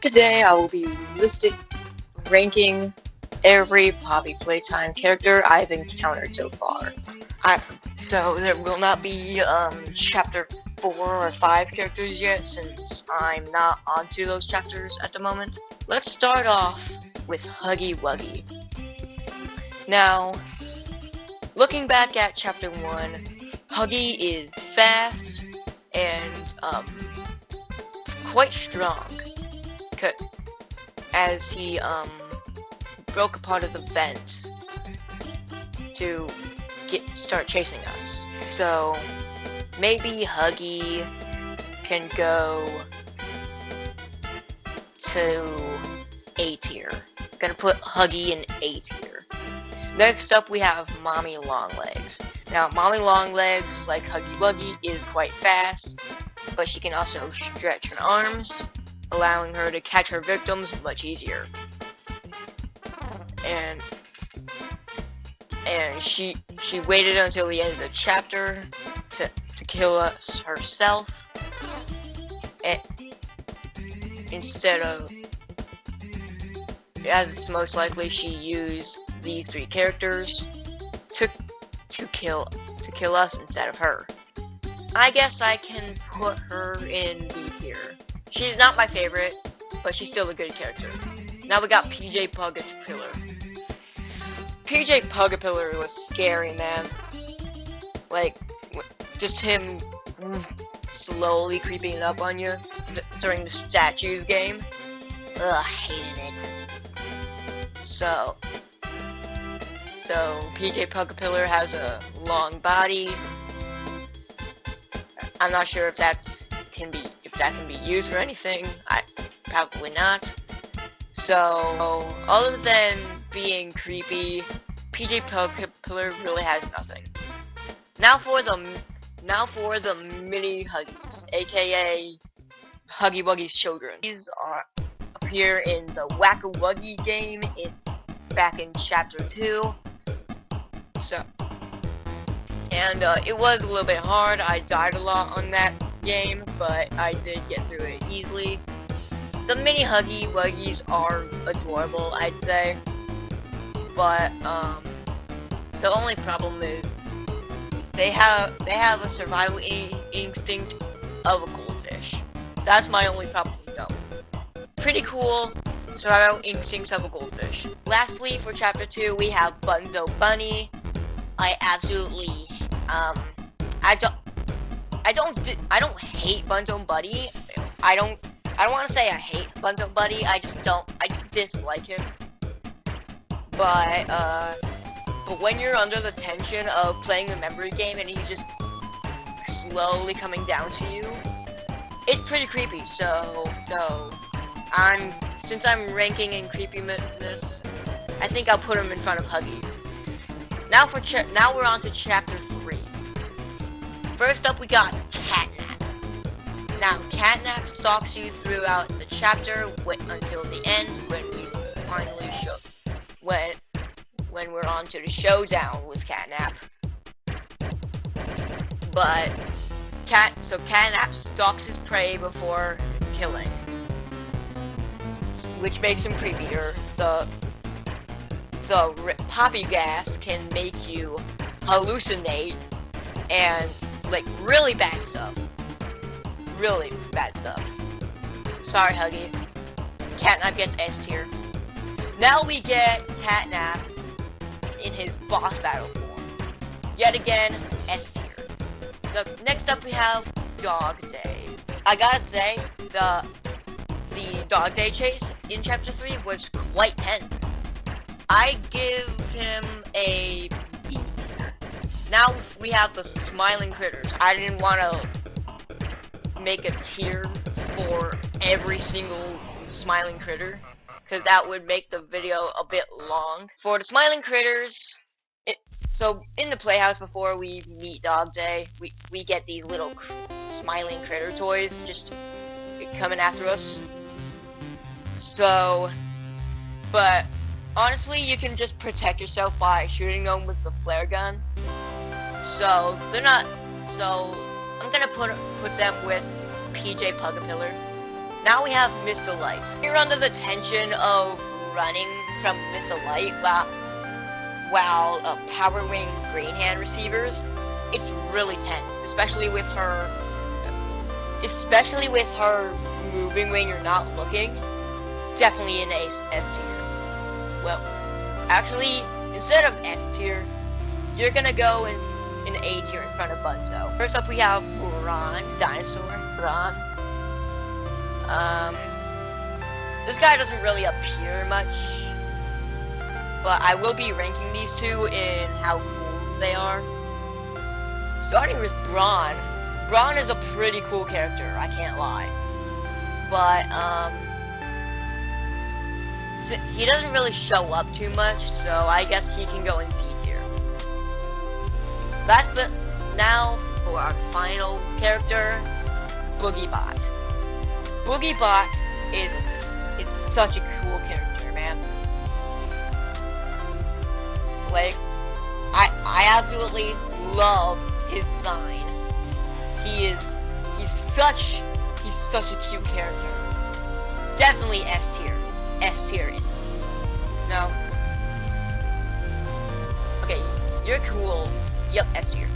Today I will be ranking every Poppy Playtime character I've encountered so far. So there will not be chapter 4 or 5 characters yet, since I'm not onto those chapters at the moment. Let's start off with Huggy Wuggy. Now, looking back at chapter 1, Huggy is fast and quite strong, as he broke a part of the vent to start chasing us. So maybe Huggy can go to A tier. Gonna put Huggy in A tier. Next up we have Mommy Longlegs. Now Mommy Longlegs, like Huggy Wuggy, is quite fast, but she can also stretch her arms, allowing her to catch her victims much easier. And she waited until the end of the chapter to kill us herself, instead of, as it's most likely, she used these 3 characters to kill us instead of her. I guess I can put her in B tier. She's not my favorite, but she's still a good character. Now we got PJ Pug-a-pillar. PJ Pug-a-pillar was scary, man. Like, just him slowly creeping up on you during the statues game. Ugh, hated it. So PJ Pug-a-pillar has a long body. I'm not sure if that can be used for anything. Probably not. So, other than being creepy, PJ Pug-a-pillar really has nothing. Now for the mini Huggies, aka Huggy Wuggy's children. These appear in the Wuggy game back in chapter 2. It was a little bit hard. I died a lot on that game, but I did get through it easily. The mini Huggy Wuggies are adorable, I'd say, but the only problem is they have a survival instinct of a goldfish. That's my only problem though. Pretty cool survival instincts of a goldfish. Lastly, for chapter 2, we have Bunzo Bunny. I absolutely I don't hate Bunzo Bunny. I don't want to say I hate Bunzo Bunny. I just dislike him. But when you're under the tension of playing the memory game and he's just slowly coming down to you, it's pretty creepy. So since I'm ranking in creepiness, I think I'll put him in front of Huggy. Now we're on to chapter 3. First up, we got Catnap. Now, Catnap stalks you throughout the chapter until the end, when we finally when we're on to the showdown with Catnap. But Catnap stalks his prey before killing, which makes him creepier. The poppy gas can make you hallucinate and like really bad stuff. Really bad stuff. Sorry, Huggy. Catnap gets S tier. Now we get Catnap in his boss battle form. Yet again, S tier. Next up we have Dog Day. I gotta say, the Dog Day chase in chapter 3 was quite tense. I give him a B tier. Now we have the Smiling Critters. I didn't want to make a tier for every single Smiling Critter, because that would make the video a bit long. For the Smiling Critters, so in the playhouse before we meet Dog Day, we get these little Smiling Critter toys just coming after us. But honestly, you can just protect yourself by shooting them with the flare gun. So I'm gonna put them with PJ Pug-a-pillar. Now we have Mr. Light. You're under the tension of running from Mr. Light while powering Green Hand receivers. It's really tense, especially with her moving when you're not looking. Definitely an S tier. Well, actually, instead of S tier, you're gonna go in A tier in front of Bunzo. First up, we have Bron, dinosaur Bron. This guy doesn't really appear much, but I will be ranking these two in how cool they are. Starting with Bron. Bron is a pretty cool character, I can't lie. But, he doesn't really show up too much, so I guess he can go in C tier. Last but now for our final character, Boogie Bot. Boogie Bot it's such a cool character, man. Like, I absolutely love his design. He's such a cute character. Definitely S tier. S tier. No. Okay, you're cool. Yep, S tier.